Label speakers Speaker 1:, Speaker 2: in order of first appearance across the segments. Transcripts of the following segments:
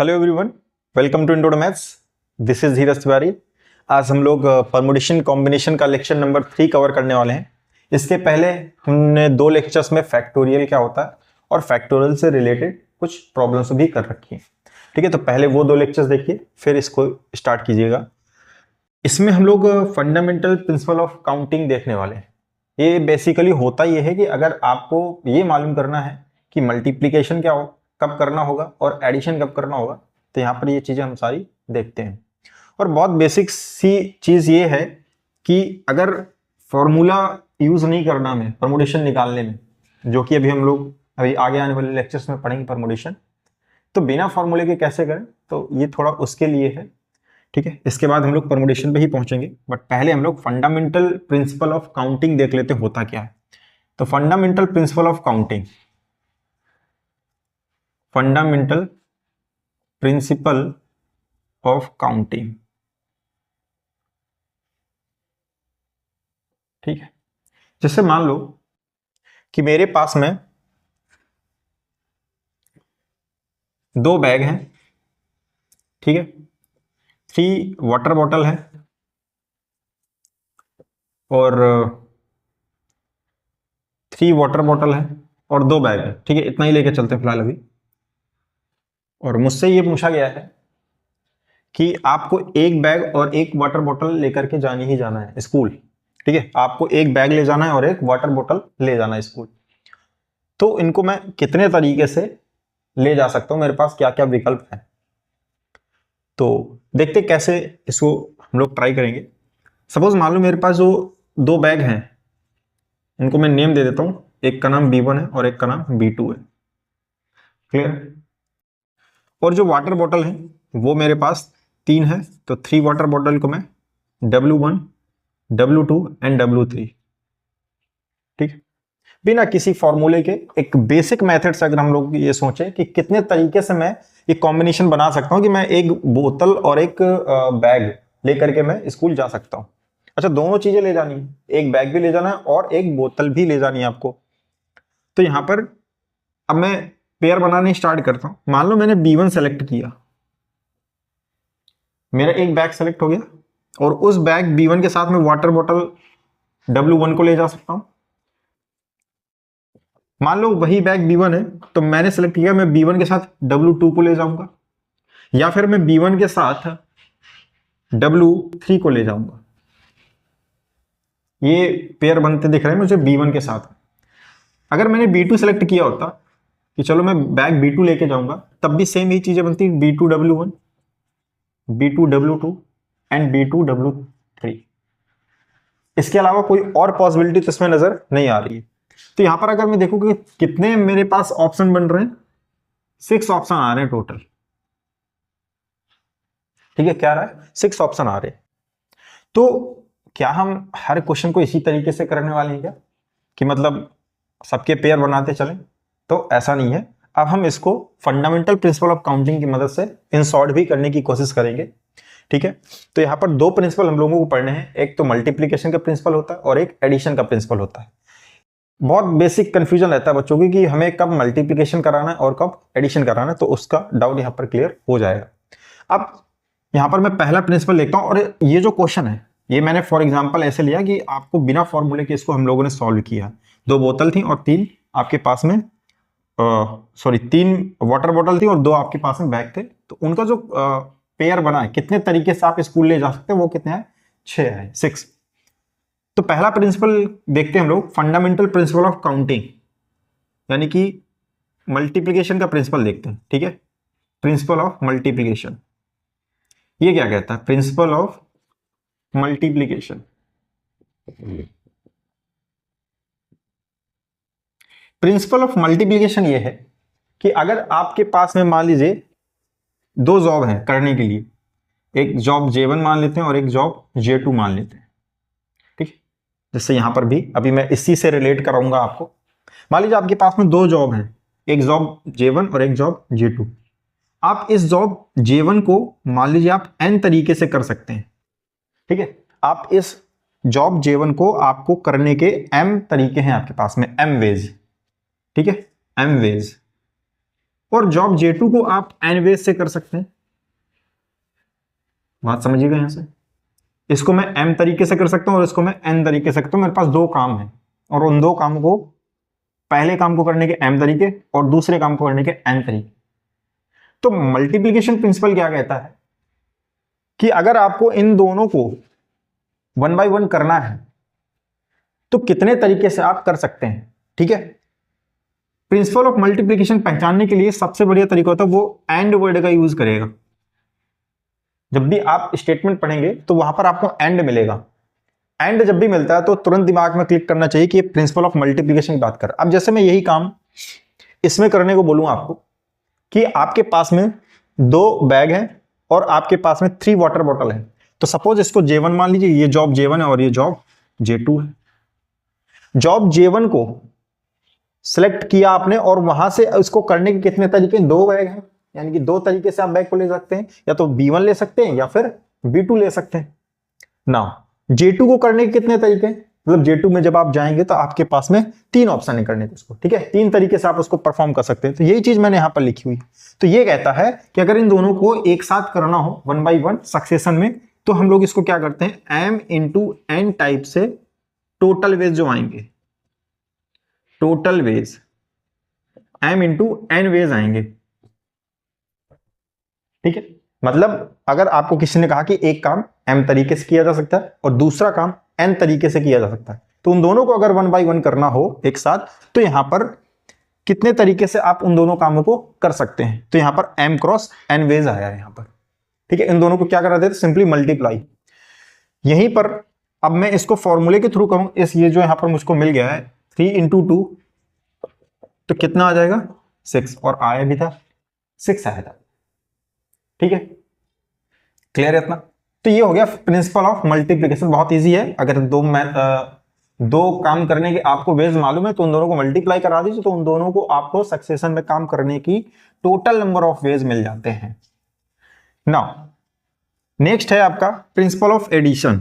Speaker 1: Hello everyone, welcome to intro to maths. This is Dheeraj Tiwari. आज हम लोग परमुटेशन कॉम्बिनेशन का लेक्चर नंबर 3 कवर करने वाले हैं। इसके पहले हमने 2 लेक्चर्स में फैक्टोरियल क्या होता है और फैक्टोरियल से रिलेटेड कुछ प्रॉब्लम्स भी कर रखी हैं। ठीक है, तो पहले वो 2 लेक्चर्स देखिए, फिर इसको स्टार्ट कीजिएगा। इसमें हम लोग फंडामेंटल प्रिंसिपल ऑफ काउंटिंग देखने वाले हैं। ये बेसिकली होता ये है कि अगर आपको ये मालूम करना है कि मल्टीप्लीकेशन क्या हो, कब करना होगा और एडिशन कब करना होगा, तो यहाँ पर ये चीज़ें हम सारी देखते हैं। और बहुत बेसिक सी चीज़ ये है कि अगर फॉर्मूला यूज़ नहीं करना हमें परमुटेशन निकालने में, जो कि अभी हम लोग अभी आगे आने वाले लेक्चर्स में पढ़ेंगे परमुटेशन, तो बिना फॉर्मूले के कैसे करें, तो ये थोड़ा उसके लिए है। ठीक है, इसके बाद हम लोग परमुटेशन पे ही पहुंचेंगे, बट पहले हम लोग फंडामेंटल प्रिंसिपल ऑफ काउंटिंग देख लेते हैं होता क्या है। तो fundamental principle of counting, fundamental principle of counting, ठीक है। जैसे मान लो कि मेरे पास में 2 बैग हैं, ठीक है, 3 वाटर बॉटल है और 3 वाटर बॉटल है और 2 बैग है। ठीक है, इतना ही लेके चलते हैं फिलहाल अभी। और मुझसे ये पूछा गया है कि आपको एक बैग और एक वाटर बॉटल लेकर के जानी ही जाना है स्कूल। ठीक है, आपको एक बैग ले जाना है और एक वाटर बॉटल ले जाना है स्कूल। तो इनको मैं कितने तरीके से ले जा सकता हूं, मेरे पास क्या क्या विकल्प है, तो देखते कैसे इसको हम लोग ट्राई करेंगे। सपोज मान लो मेरे पास जो 2 बैग हैं, इनको मैं नेम दे देता हूं, एक का नाम B1 है और एक का नाम B2 है। क्लियर। और जो वाटर बॉटल है वो मेरे पास 3 है, तो 3 वाटर बॉटल को मैं W1, W2 एंड W3, ठीक। बिना किसी फॉर्मूले के एक बेसिक मेथड से अगर हम लोग ये सोचें कि कितने तरीके से मैं ये कॉम्बिनेशन बना सकता हूं कि मैं एक बोतल और एक बैग लेकर के मैं स्कूल जा सकता हूं। अच्छा, दोनों चीजें ले जानी है, एक बैग भी ले जाना है और एक बोतल भी ले जानी है आपको। तो यहां पर अब मैं पेयर बनाने स्टार्ट करता हूं। मान लो मैंने B1 सेलेक्ट किया, मेरा एक बैग सेलेक्ट हो गया और उस बैग B1 के साथ में वाटर बॉटल W1 को ले जा सकता हूं। मान लो वही बैग B1 है, तो मैंने सेलेक्ट किया मैं B1 के साथ W2 को ले जाऊंगा, या फिर मैं B1 के साथ W3 को ले जाऊंगा। ये पेयर बनते दिख रहे हैं मुझे B1 के साथ। अगर मैंने B2 सेलेक्ट किया होता कि चलो मैं बैग B2 लेके जाऊंगा, तब भी सेम ही चीजें बनती, B2 W1, B2 W2 and B2 W3। इसके अलावा कोई और पॉसिबिलिटी तो इसमें नजर नहीं आ रही है। तो यहां पर अगर मैं देखूं कि कितने मेरे पास ऑप्शन बन रहे हैं, 6 ऑप्शन आ रहे हैं टोटल। ठीक है, क्या आ रहा है, 6 ऑप्शन आ रहे हैं। तो क्या हम हर क्वेश्चन को इसी तरीके से करने वाले हैं क्या, कि मतलब सबके पेयर बनाते चलें? तो ऐसा नहीं है। अब हम इसको फंडामेंटल प्रिंसिपल ऑफ काउंटिंग की मदद से इन शॉर्ट भी करने की कोशिश करेंगे। ठीक है, तो यहां पर 2 प्रिंसिपल हम लोगों को पढ़ने हैं, एक तो मल्टीप्लीकेशन का प्रिंसिपल होता है और एक एडिशन का प्रिंसिपल होता है। बहुत बेसिक कंफ्यूजन रहता है बच्चों की कि हमें कब मल्टीप्लिकेशन कराना है और कब एडिशन कराना है, तो उसका डाउट यहाँ पर क्लियर हो जाएगा। अब यहाँ पर मैं पहला प्रिंसिपल लिखता हूँ, और ये जो क्वेश्चन है ये मैंने फॉर एग्जांपल ऐसे लिया कि आपको बिना फॉर्मूले के इसको हम लोगों ने सॉल्व किया। 2 बोतल थी और 3 आपके पास में 3 वाटर बॉटल थी और 2 आपके पास में बैग थे, तो उनका जो पेयर बना है, कितने तरीके से आप स्कूल ले जा सकते हैं, वो कितने हैं, 6 है, 6। तो पहला प्रिंसिपल देखते हैं हम लोग, फंडामेंटल प्रिंसिपल ऑफ काउंटिंग, यानी कि मल्टीप्लिकेशन का प्रिंसिपल देखते हैं। ठीक है, प्रिंसिपल ऑफ मल्टीप्लिकेशन, ये क्या कहता है, principle of multiplication. Principle of multiplication ये है कि अगर आपके पास में मान लीजिए 2 जॉब हैं करने के लिए, एक जॉब J1 मान लेते हैं और एक जॉब J2 मान लेते हैं। ठीक, जैसे यहां पर भी अभी मैं इसी से रिलेट कराऊंगा आपको। मान लीजिए आपके पास में 2 जॉब हैं, एक जॉब J1 और एक जॉब J2। आप इस जॉब J1 को मान लीजिए आप n तरीके से कर सकते हैं। ठीक है, आप इस जॉब J1 को आपको करने के m तरीके हैं आपके पास में, m वेज। ठीक है, m वेज। और जॉब J2 को आप n वेज से कर सकते हैं। बात समझिएगा यहां से, इसको मैं m तरीके से कर सकता हूं और इसको मैं n तरीके से करता हूं। मेरे पास दो काम है और उन दो कामों को, पहले काम को करने के m तरीके और दूसरे काम को करने के n तरीके। तो मल्टीप्लीकेशन प्रिंसिपल क्या कहता है कि अगर आपको इन दोनों को 1 by 1 करना है तो कितने तरीके से आप कर सकते हैं। ठीक है, प्रिंसिपल ऑफ मल्टीप्लीकेशन पहचानने के लिए सबसे बढ़िया तरीका होता है वो एंड वर्ड का यूज करेगा। जब भी आप स्टेटमेंट पढ़ेंगे तो वहां पर आपको एंड मिलेगा। एंड जब भी मिलता है तो तुरंत दिमाग में क्लिक करना चाहिए कि ये प्रिंसिपल ऑफ मल्टीप्लीकेशन की बात कर। अब जैसे मैं यही काम इसमें करने को बोलूं आपको कि आपके पास में 2 बैग है और आपके पास में 3 वाटर बॉटल है, तो सपोज इसको J1 मान लीजिए, ये जॉब J1 है और ये जॉब J2 है। जॉब J1 को सिलेक्ट किया आपने और वहां से इसको करने के कितने तरीके, 2 बैग हैं, यानी कि 2 तरीके से आप बैग को ले सकते हैं, या तो B1 ले सकते हैं या फिर B2 ले सकते हैं ना। J2 को करने के कितने तरीके, मतलब J2 में जब आप जाएंगे तो आपके पास में 3 ऑप्शन है करने के उसको। ठीक है, 3 तरीके से आप उसको परफॉर्म कर सकते हैं। तो यही चीज मैंने यहां पर लिखी हुई। तो ये कहता है कि अगर इन दोनों को एक साथ करना हो 1 by 1 सक्सेशन में, तो हम लोग इसको क्या करते हैं, m into n टाइप से टोटल वेज जो आएंगे, total ways m into n ways आएंगे। ठीक है, मतलब अगर आपको किसी ने कहा कि एक काम m तरीके से किया जा सकता है और दूसरा काम n तरीके से किया जा सकता है, तो उन दोनों को अगर 1 by 1 करना हो एक साथ, तो यहां पर कितने तरीके से आप उन दोनों कामों को कर सकते हैं। तो यहां पर m क्रॉस n वेज आया है यहां पर। ठीक है, इन दोनों को क्या करा देते, सिंपली मल्टीप्लाई। यहीं पर अब मैं इसको फॉर्मूले के थ्रू करूं, इस ये जो यहां पर मुझको मिल गया है 3 into 2, तो कितना आ जाएगा 6, और आया भी था 6 आया था। ठीक है, क्लियर है इतना। तो ये हो गया प्रिंसिपल ऑफ मल्टीप्लिकेशन, बहुत इजी है। अगर दो काम करने के आपको वेज मालूम है तो उन दोनों को मल्टीप्लाई करा दीजिए, तो उन दोनों को आपको सक्सेशन में काम करने की टोटल नंबर ऑफ वेज मिल जाते हैं। नाउ नेक्स्ट है आपका principle of addition.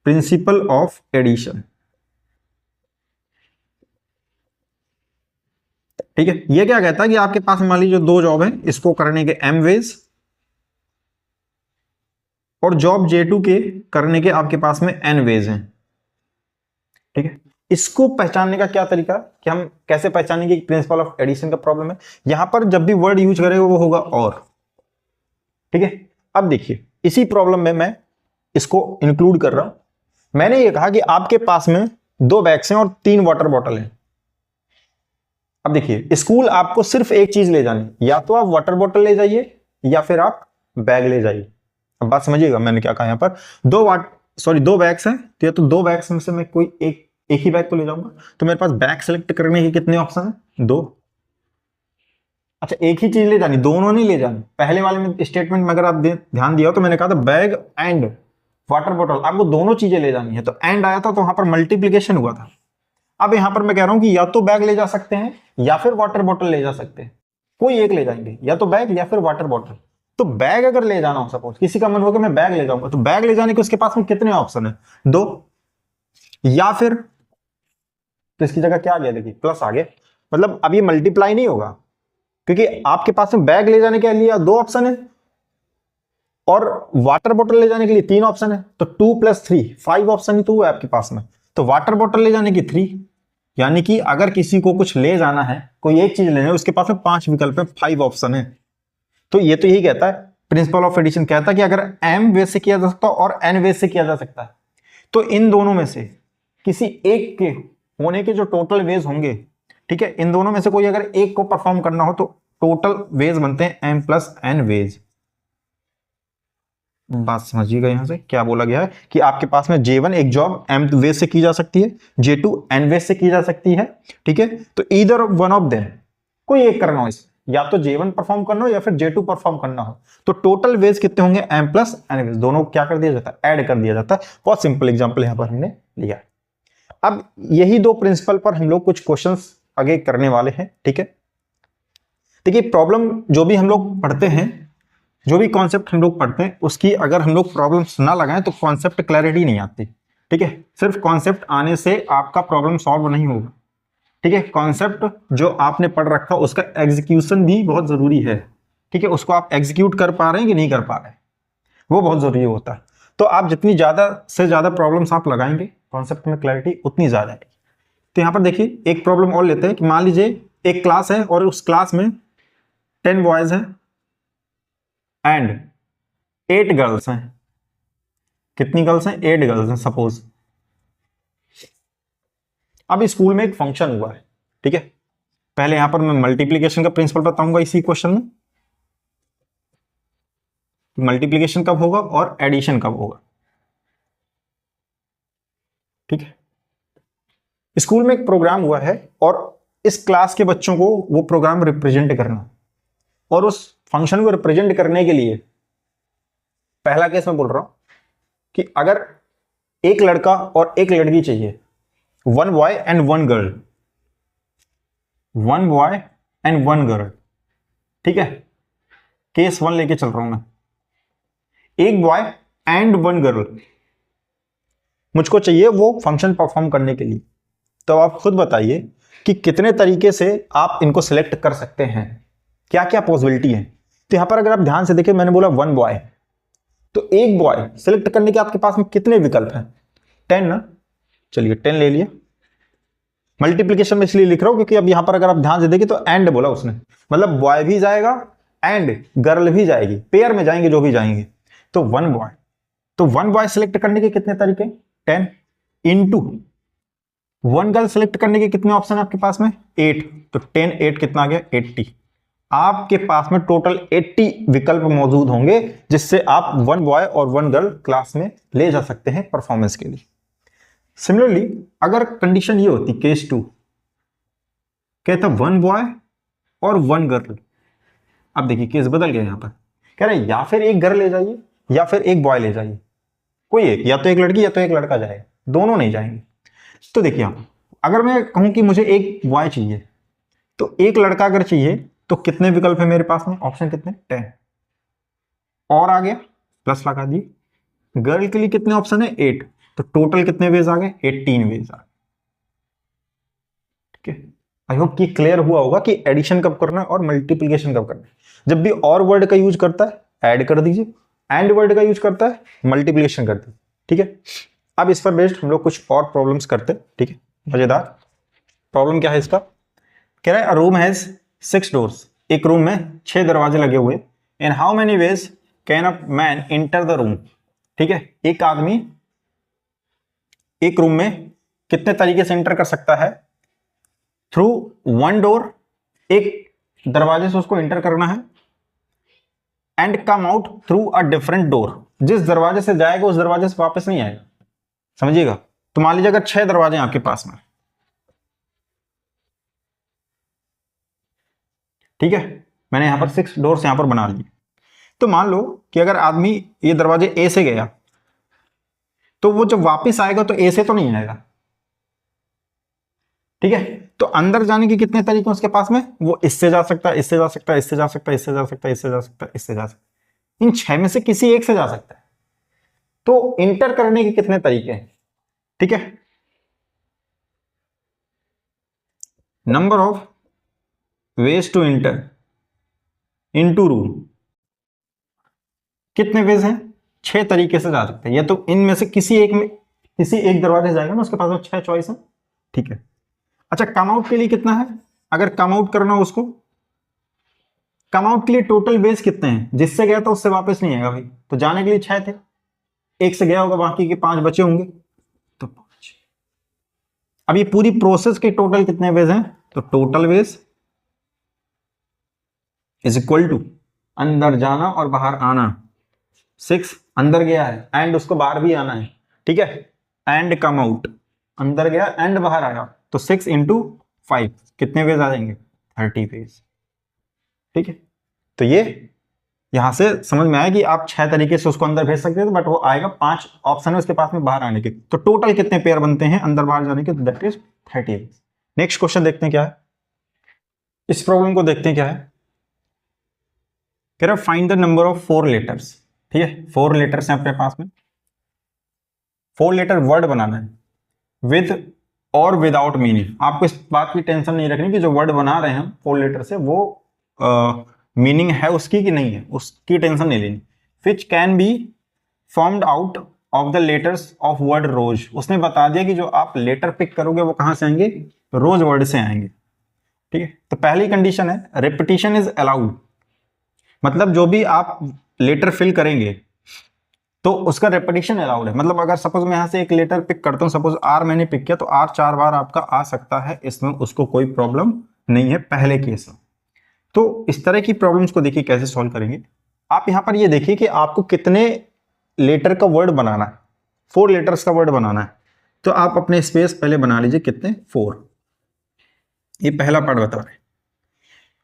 Speaker 1: Principle of addition, ठीक है, ये क्या कहता है कि आपके पास मान लीजिए 2 जॉब है, इसको करने के m वेज और जॉब J2 के करने के आपके पास में n वेज हैं। ठीक है, इसको पहचानने का क्या तरीका कि हम कैसे पहचानेंगे कि प्रिंसिपल ऑफ एडिशन का प्रॉब्लम है। यहां पर जब भी वर्ड यूज करेगा वो होगा और। ठीक है, अब देखिए इसी प्रॉब्लम में मैं इसको इंक्लूड कर रहा हूं। मैंने ये कहा कि आपके पास में 2 बैग्स हैं और 3 वाटर बॉटल हैं। अब देखिए स्कूल आपको सिर्फ एक चीज ले जानी, या तो आप वाटर बॉटल ले जाइए या फिर आप बैग ले जाइए। अब बात समझिएगा मैंने क्या कहा, यहां पर 2 बैग्स हैं, तो या तो 2 बैग्स में से मैं कोई एक ही बैग को ले जाऊंगा। तो मेरे पास बैग सेलेक्ट करने के कितने ऑप्शन है, 2। अच्छा, एक ही चीज ले जानी, दोनों नहीं ले जानी। पहले वाले में स्टेटमेंट में अगर आप ध्यान दिया हो तो मैंने कहा था बैग एंड वाटर बॉटल, आपको दोनों चीजें ले जानी है, तो एंड आया था तो वहां पर मल्टीप्लीकेशन हुआ था। अब यहां पर मैं कह रहा हूं कि या तो बैग ले जा सकते हैं या फिर वाटर बॉटल ले जा सकते हैं, कोई एक ले जाएंगे, या तो बैग या फिर वाटर बॉटल। तो बैग अगर ले जाना हो, सपोज किसी का मन हो कि मैं बैग ले जाऊंगा, तो बैग ले जाने के उसके पास में कितने ऑप्शन है, 2। या फिर तो इसकी जगह क्या आ गया, देखिए प्लस आ गया, मतलब अब ये मल्टीप्लाई नहीं होगा, क्योंकि आपके पास में बैग ले जाने के लिए 2 ऑप्शन है और वाटर बॉटल ले जाने के लिए 3 ऑप्शन है। तो 2 + 3 5 ऑप्शन ही तो है आपके पास में। तो वाटर बॉटल ले जाने की 3, यानी कि अगर किसी को कुछ ले जाना है, कोई एक चीज लेना है, उसके पास में 5 विकल्प है, 5 ऑप्शन है। तो ये तो यही कहता है प्रिंसिपल ऑफ एडिशन, कहता है कि अगर m वेज से किया जा सकता है और n वेज से किया जा सकता है, तो इन दोनों में से किसी एक के होने के जो टोटल वेज होंगे, ठीक है, इन दोनों में से कोई अगर एक को परफॉर्म करना हो तो टोटल वेज बनते हैं m + n वेज। बात समझिएगा यहां से क्या बोला गया है कि आपके पास में J1 एक जॉब m वेज से की जा सकती है, J2 n वेज से की जा सकती है। ठीक है, तो ईदर वन ऑफ देम, कोई एक करना हो इस, या तो J1 परफॉर्म करना हो या फिर J2 परफॉर्म करना हो, तो टोटल वेज कितने होंगे, m + n वेज। दोनों क्या कर दिया जाता है, ऐड कर दिया जाता है। बहुत सिंपल एग्जांपल यहां पर हमने लिया। अब यही 2 प्रिंसिपल पर हम लोग कुछ क्वेश्चंस आगे करने वाले हैं। ठीक है, देखिए प्रॉब्लम जो भी हम लोग पढ़ते हैं, जो भी कॉन्सेप्ट हम लोग पढ़ते हैं, उसकी अगर हम लोग प्रॉब्लम्स ना लगाएं तो कॉन्सेप्ट क्लैरिटी नहीं आती। ठीक है, सिर्फ कॉन्सेप्ट आने से आपका प्रॉब्लम सॉल्व नहीं होगा। ठीक है, कॉन्सेप्ट जो आपने पढ़ रखा उसका एग्जीक्यूशन भी बहुत जरूरी है। ठीक है, उसको आप एग्जीक्यूट कर पा रहे हैं कि नहीं कर पा रहे हैं, वो बहुत जरूरी होता है। तो आप जितनी ज्यादा से ज्यादा प्रॉब्लम्स आप लगाएंगे कॉन्सेप्ट में क्लैरिटी उतनी ज्यादा आएगी। तो यहां पर देखिए एक प्रॉब्लम और लेते हैं कि मान लीजिए एक क्लास है और उस क्लास में 10 बॉयज हैं एंड 8 गर्ल्स हैं। कितनी गर्ल्स हैं? 8 गर्ल्स हैं सपोज। अब स्कूल में एक फंक्शन हुआ है, ठीक है। पहले यहां पर मैं मल्टीप्लीकेशन का प्रिंसिपल बताऊंगा इसी क्वेश्चन में, मल्टीप्लीकेशन कब होगा और एडिशन कब होगा। ठीक है, स्कूल में एक प्रोग्राम हुआ है और इस क्लास के बच्चों को वो प्रोग्राम रिप्रेजेंट करना, और उस फंक्शन को रिप्रेजेंट करने के लिए पहला केस मैं बोल रहा हूं कि अगर एक लड़का और एक लड़की चाहिए, 1 boy and 1 girl, 1 boy and 1 girl, ठीक है। केस 1 लेके चल रहा हूं मैं, एक बॉय एंड 1 गर्ल मुझको चाहिए वो फंक्शन परफॉर्म करने के लिए। तो आप खुद बताइए कि कितने तरीके से आप इनको सिलेक्ट कर सकते हैं, क्या क्या पॉसिबिलिटी है। तो यहां पर अगर आप ध्यान से देखिए, मैंने बोला 1 बॉय, तो एक बॉय सिलेक्ट करने के आपके पास में कितने विकल्प हैं? 10 ना, चलिए 10 ले लिया। मल्टीप्लीकेशन में इसलिए लिख रहा हूं क्योंकि अब यहां पर अगर आप ध्यान से देखिए तो एंड बोला उसने, मतलब बॉय भी जाएगा एंड गर्ल भी जाएगी, पेयर में जाएंगे जो भी जाएंगे। तो 1 बॉय, तो 1 बॉय सिलेक्ट करने के कितने तरीके? 10 इंटू 1 गर्ल सिलेक्ट करने के कितने ऑप्शन है आपके पास में? 8, तो 10 8 कितना आ गया? 80। आपके पास में टोटल 80 विकल्प मौजूद होंगे जिससे आप 1 बॉय और 1 गर्ल क्लास में ले जा सकते हैं परफॉर्मेंस के लिए। सिमिलरली अगर कंडीशन ये होती केस 2, कहता 1 बॉय और 1 गर्ल, अब देखिए केस बदल गया, यहां पर कह रहे या फिर एक गर्ल ले जाइए या फिर एक बॉय ले जाइए, कोई एक, या तो एक लड़की या तो एक लड़का जाएगा, दोनों नहीं जाएंगे। तो देखिए आप, अगर मैं कहूं कि मुझे एक बॉय चाहिए तो एक लड़का अगर चाहिए तो कितने विकल्प है मेरे पास में? ऑप्शन कितने? 10 और आ गया प्लस लगा दिए। गर्ल के लिए कितने ऑप्शन है? 8, तो टोटल कितने वेज आ गए? 18 वेज आ गए। ठीक है, आई होप कि क्लियर हुआ होगा कि एडिशन कब करना है और मल्टीप्लीकेशन कब करना है। जब भी और वर्ड का यूज करता है ऐड कर दीजिए, एंड वर्ड का यूज करता है मल्टीप्लीकेशन कर दीजिए। ठीक है, अब इस पर बेस्ड हम लोग कुछ और प्रॉब्लम्स करते हैं। ठीक है, मजेदार प्रॉब्लम क्या है इसका? कह रहा है अ रूम हैज 6 डोर्स, एक रूम में 6 दरवाजे लगे हुए। इन how many ways can a man enter the room? ठीक है, एक आदमी एक रूम में कितने तरीके से एंटर कर सकता है? थ्रू 1 डोर, एक दरवाजे से उसको एंटर करना है, and come out through a different door, जिस दरवाजे से जाएगा उस दरवाजे से वापस नहीं आएगा। समझिएगा, तो मान लीजिए अगर 6 दरवाजे हैं आपके पास में, ठीक है, मैंने यहां पर 6 डोर्स यहां पर बना लिए। तो मान लो कि अगर आदमी ये दरवाजे ए से गया तो वो जब वापस आएगा तो ए से तो नहीं आएगा। ठीक है, तो अंदर जाने के कितने तरीके उसके पास में? वो इससे जा सकता है, इससे जा सकता है, इससे जा सकता है, इससे जा सकता है, इससे जा सकता है, इससे जा सकता है। इन 6 में से किसी एक से जा सकता है। तो इंटर करने के कितने तरीके हैं? ठीक है, number of ways to enter into room, कितने वेज हैं? 6 तरीके से जा सकते हैं, या तो इनमें से किसी एक में, किसी एक दरवाजे से जाएगा ना, उसके पास में 6 चॉइस है। ठीक है, अच्छा कम आउट के लिए कितना है? अगर कम आउट करना हो उसको, कम आउट के लिए टोटल वेज कितने हैं? जिससे गया था उससे वापस नहीं आएगा भाई, तो जाने के लिए 6 थे, एक से गया होगा, बाकी के 5 बचे होंगे, तो 5। अब ये पूरी प्रोसेस के टोटल कितने वेज हैं? तो total ways is equal to अंदर जाना और बाहर आना, 6 अंदर गया है एंड उसको बाहर भी आना है। ठीक है, एंड कम आउट, अंदर गया एंड बाहर आया, तो 6 इंटू 5 कितने वेज आ जाएंगे? 30 वेज। ठीक है, तो ये यहां से समझ में आया कि आप 6 तरीके से उसको अंदर भेज सकते हैं, बट वो आएगा 5 ऑप्शन है उसके पास में बाहर आने के। तो टोटल कितने पेयर बनते हैं अंदर बाहर जाने के? That is 30 ways. Next question देखते हैं क्या है, इस प्रॉब्लम को देखते हैं क्या है। कह रहा find the number of 4 letters. ठीक है, 4 लेटर्स हैं अपने पास में, 4 लेटर वर्ड बनाना है विद और विदाउट मीनिंग। आपको इस बात की टेंशन नहीं रखनी कि जो वर्ड बना रहे हैं हम 4 लेटर से वो मीनिंग है उसकी कि नहीं है, उसकी टेंशन नहीं लेनी। Which can be formed out of the letters of word rose. उसने बता दिया कि जो आप लेटर पिक करोगे वो कहां से आएंगे, रोज वर्ड से आएंगे। ठीक है, तो पहली कंडीशन है रिपीटिशन इज अलाउड, मतलब जो भी आप लेटर फिल करेंगे तो उसका रेपिटेशन अलाउड है। मतलब अगर सपोज मैं यहां से एक लेटर पिक करता हूं, सपोज आर मैंने पिक किया तो आर 4 बार आपका आ सकता है, इसमें उसको कोई प्रॉब्लम नहीं है पहले केस में। तो इस तरह की प्रॉब्लम्स को देखिए कैसे सॉल्व करेंगे। आप यहां पर ये देखिए कि आपको कितने लेटर का वर्ड बनाना है, 4 लेटर्स का वर्ड बनाना है। तो आप अपने स्पेस पहले बना लीजिए, कितने, 4। ये पहला पार्ट बता रहे हैं।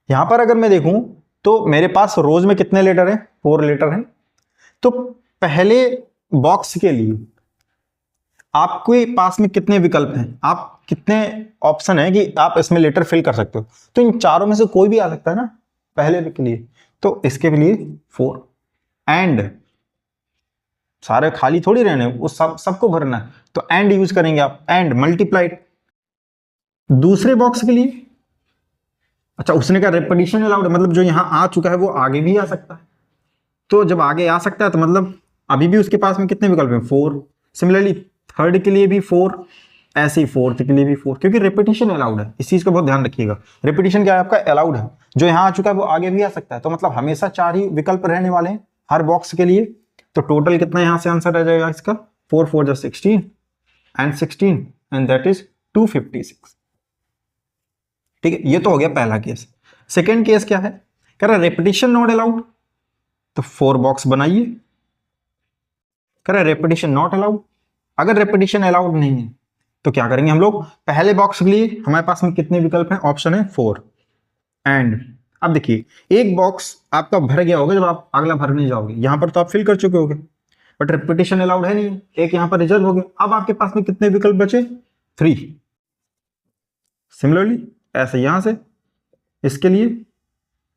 Speaker 1: यहां पर अगर मैं देखूं तो मेरे पास रोज में कितने लेटर हैं, 4 लेटर हैं। तो पहले बॉक्स के लिए आपके पास में कितने विकल्प हैं, आप कितने ऑप्शन है कि आप इसमें लेटर फिल कर सकते हो। तो इन चारों में से कोई भी आ सकता है ना पहले के लिए, तो इसके लिए 4। एंड सारे खाली थोड़ी रहने, वो सबको भरना है, तो एंड यूज करेंगे आप, एंड मल्टीप्लाइड। दूसरे बॉक्स के लिए अच्छा उसने कहा रिपीटिशन अलाउड, मतलब जो यहां आ चुका है वो आगे भी आ सकता है। तो जब आगे आ सकता है तो मतलब अभी भी उसके पास में कितने विकल्प हैं, 4। सिमिलरली थर्ड के लिए भी 4, ऐसे ही फोर्थ के लिए भी 4, क्योंकि रिपीटिशन अलाउड है। इस चीज का बहुत ध्यान रखिएगा, रिपीटिशन क्या है आपका, अलाउड है। जो यहां आ चुका है वो आगे भी आ सकता है, तो मतलब हमेशा 4 ही विकल्प रहने वाले हैं हर बॉक्स के लिए। तो टोटल कितना यहां से आंसर आ जाएगा इसका, 4 4 जा 16 एंड 16 एंड दैट इज 256। ठीक है, ये तो हो गया पहला केस। सेकेंड केस क्या है, कह रहा रेपिटेशन नॉट अलाउड, तो 4 बॉक्स बनाइए। कह रहा रेपिटेशन नॉट अलाउड, अगर रेपिटेशन अलाउड नहीं है तो क्या करेंगे हम लोग, पहले बॉक्स के लिए हमारे पास में कितने विकल्प हैं, ऑप्शन है 4। एंड अब देखिए एक बॉक्स आपका भर गया होगा जब आप अगला भरने जाओगे, यहां पर तो आप फिल कर चुके होगे, बट रेपिटेशन अलाउड है नहीं, एक यहां पर रिजर्व हो गया। अब आपके पास में कितने विकल्प बचे, 3। सिमिलरली ऐसे यहां से इसके लिए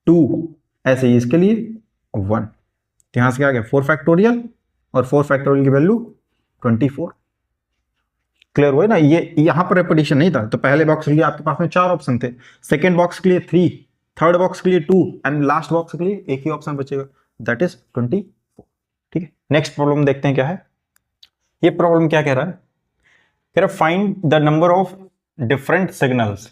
Speaker 1: 2, ऐसे ही इसके लिए 1। यहां से क्या आ गया 4 फैक्टोरियल, और 4 फैक्टोरियल की वैल्यू 24। क्लियर हुआ ना, ये यहां पर रेपिटेशन नहीं था, तो पहले बॉक्स के लिए आपके पास में 4 ऑप्शन थे, सेकेंड बॉक्स के लिए 3, थर्ड बॉक्स के लिए 2 एंड लास्ट बॉक्स के लिए एक ही ऑप्शन बचेगा, दैट इज 24। ठीक है, नेक्स्ट प्रॉब्लम देखते हैं क्या है। ये प्रॉब्लम क्या कह रहा है, कह रहा find the number of different signals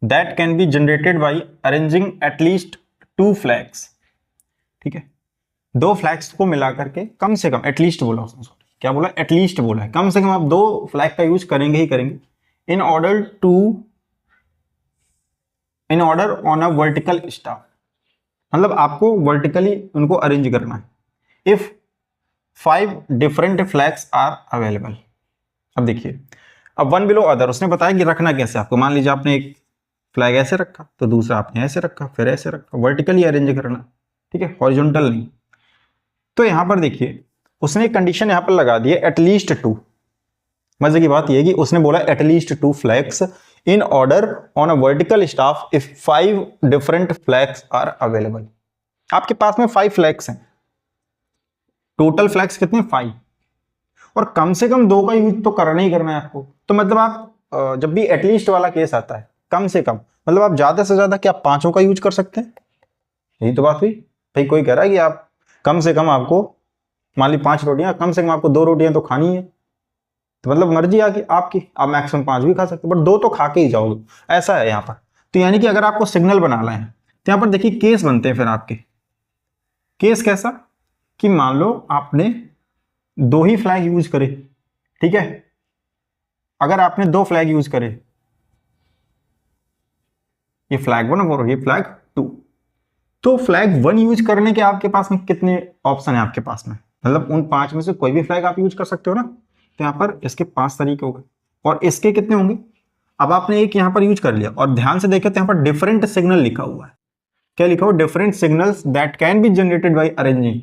Speaker 1: that can be generated by arranging at least 2 flags. ठीक है, 2 फ्लैग्स को मिला करके कम से कम, एटलीस्ट बोला उसने, सॉरी क्या बोला, एटलीस्ट बोला है, कम से कम आप 2 फ्लैग का यूज करेंगे ही करेंगे। In order on a vertical staff, मतलब आपको वर्टिकली उनको अरेंज करना है। If 5 different flags are available. अब देखिए, अब वन बिलो अदर उसने बताया कि रखना कैसे आपको, मान लीजिए आपने एक फ्लैग ऐसे रखा तो दूसरा आपने ऐसे रखा फिर ऐसे रखा, वर्टिकली अरेंज करना। ठीक है, हॉरिजॉन्टल नहीं। तो यहां पर देखिए उसने एक कंडीशन यहां पर लगा दी है, एटलीस्ट 2। मजे की बात यह है कि उसने बोला at least 2 flags in order on a vertical staff if 5 different flags are available. आपके पास में 5 फ्लैग्स हैं, टोटल फ्लैग्स कितने, 5, और कम से कम 2 का यूज तो करना ही करना है आपको। तो मतलब आप जब भी एटलीस्ट वाला केस आता है, कम से कम मतलब आप ज्यादा से ज्यादा क्या 5 का यूज कर सकते हैं, यही तो बात हुई। भाई कोई कह रहा है कि आप कम से कम आपको मान ली 5 रोटियां, कम से कम आपको 2 रोटियां तो खानी है, तो मतलब मर्जी आके आपकी, आप मैक्सिमम 5 भी खा सकते हो, बट 2 तो खा के ही जाओगे, ऐसा है यहाँ पर। तो यानी कि अगर आपको सिग्नल बनाना है तो यहाँ पर देखिए केस बनते हैं फिर आपके। केस कैसा, कि मान लो आपने 2 ही फ्लैग यूज करे। ठीक है, अगर आपने 2 फ्लैग यूज करे, ये फ्लैग 1 और ये फ्लैग 2, तो फ्लैग 1 यूज करने के आपके पास में कितने ऑप्शन है आपके पास में, मतलब उन 5 में से कोई भी फ्लैग आप यूज कर सकते हो ना। तो यहां पर इसके 5 तरीके हो गए, और इसके कितने होंगे। अब आपने एक यहां पर यूज कर लिया, और ध्यान से देखें तो यहां पर डिफरेंट सिग्नल लिखा हुआ है। क्या लिखा हुआ, different signals that can be generated by arranging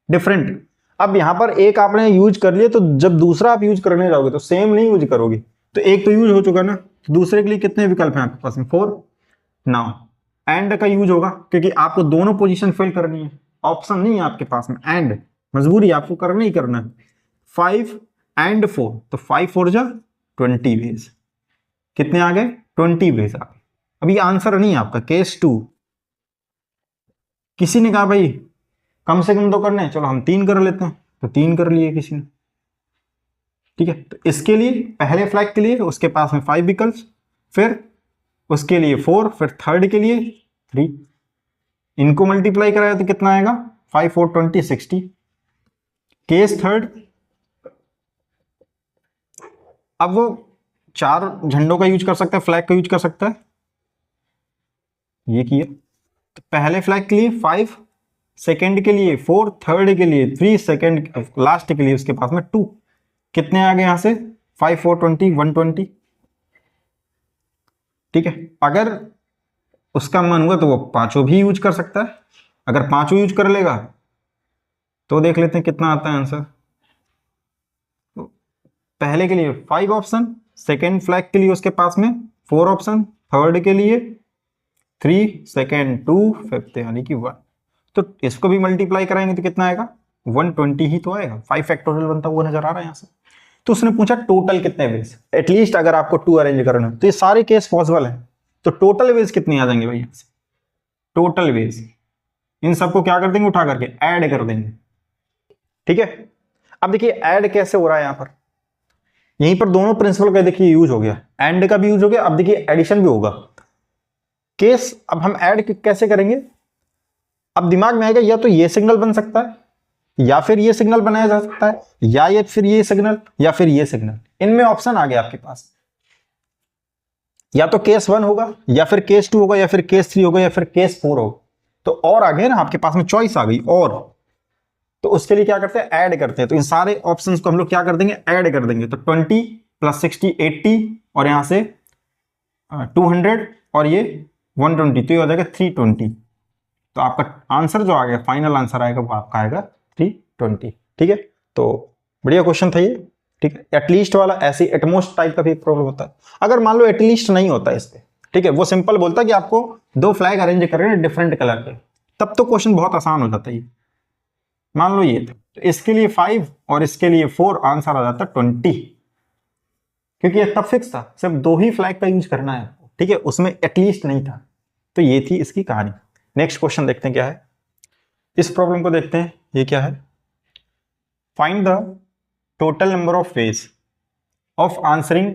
Speaker 1: different. अब यहां पर एक आपने यूज कर लिया, तो जब दूसरा आप यूज करने जाओगे तो सेम नहीं यूज करोगे, तो एक तो यूज हो चुका ना, तो दूसरे के लिए कितने विकल्प हैं आपके पास में, 4। नाउ एंड का यूज होगा, क्योंकि आपको दोनों पोजीशन फिल करनी है, ऑप्शन नहीं है आपके पास में, एंड मजबूरी आपको करना ही करना है। 5 एंड 4, तो 5 4 जा 20 वेज। कितने आ गए? 20 वेज आ गए। अभी आंसर नहीं है आपका, केस 2। किसी ने कहा भाई कम से कम तो करने हैं, चलो हम 3 कर लेते हैं, तो 3 कर लिए किसी ने। ठीक है, तो इसके लिए पहले फ्लैग के लिए उसके पास में 5 विकल्प, फिर उसके लिए 4, फिर थर्ड के लिए 3। इनको मल्टीप्लाई कराया तो कितना आएगा? 5 4 20 60। केस थर्ड, अब वो 4 झंडों का यूज कर सकता है, फ्लैग का यूज कर सकता है। ये किया तो पहले फ्लैग के लिए 5, सेकंड के लिए 4, थर्ड के लिए 3, सेकंड लास्ट के लिए उसके पास में 2। कितने आ गए यहां से? 5 4 20 120। ठीक है, अगर उसका मन हुआ तो वो पांचों भी यूज कर सकता है। अगर पांचों यूज कर लेगा तो देख लेते हैं कितना आता है आंसर। तो पहले के लिए 5 ऑप्शन, सेकेंड फ्लैग के लिए उसके पास में 4 ऑप्शन, थर्ड के लिए 3, सेकेंड 2, फिफ्थ यानी कि 1। तो इसको भी मल्टीप्लाई कराएंगे तो कितना आएगा? 120 ही तो आएगा। 5 फैक्टोरियल बनता हुआ नजर आ रहा है यहां से। तो उसने पूछा टोटल कितने वेज, एटलीस्ट अगर आपको 2 अरेंज करना है तो ये सारे केस पॉसिबल है। तो टोटल वेज कितने आ जाएंगे भाई यहां से? टोटल वेज इन सबको क्या कर देंगे? उठा करके ऐड कर देंगे। ठीक है, अब देखिए ऐड कैसे हो रहा है यहां पर। यहीं पर दोनों प्रिंसिपल का देखिए यूज हो गया, एंड का भी यूज हो गया। अब देखिए एडिशन भी होगा। केस अब हम ऐड कैसे करेंगे? अब दिमाग में आएगा या तो ये सिग्नल बन सकता है, या फिर ये सिग्नल बनाया जा सकता है, या ये फिर ये सिग्नल, या फिर ये सिग्नल। इनमें ऑप्शन आ गया आपके पास, या तो केस 1 होगा, या फिर केस 2 होगा, या फिर केस 3 होगा, या फिर केस 4 होगा। तो और आ गए ना आपके पास में, चॉइस आ गई। और तो उसके लिए क्या करते हैं? ऐड करते हैं। तो इन सारे ऑप्शंस को हम लोग क्या कर देंगे? ऐड कर देंगे। तो 20 + 60 80, और यहां से 200, और ये 120, तो ये हो जाएगा 320। तो आपका आंसर जो आ गया, फाइनल आंसर आएगा वो आपका आएगा 320। ठीक है, तो बढ़िया क्वेश्चन था ये। ठीक है, एटलीस्ट वाला ऐसे एटमोस्ट टाइप का भी प्रॉब्लम होता है। अगर मान लो एटलीस्ट नहीं होता इस पे, ठीक है, वो सिंपल बोलता है कि आपको 2 फ्लैग अरेंज कर रहे हैं डिफरेंट कलर के, तब तो क्वेश्चन बहुत आसान हो जाता है। मान लो ये तो इसके लिए 5 और इसके लिए 4, आंसर आ जाता 20, क्योंकि ये तब फिक्स था, सिर्फ 2 ही फ्लैग का यूज करना है। ठीक है, उसमें एटलीस्ट नहीं था। तो ये थी इसकी कहानी। नेक्स्ट क्वेश्चन देखते हैं क्या है। इस प्रॉब्लम को देखते हैं, ये क्या है? Find the total number of ways of answering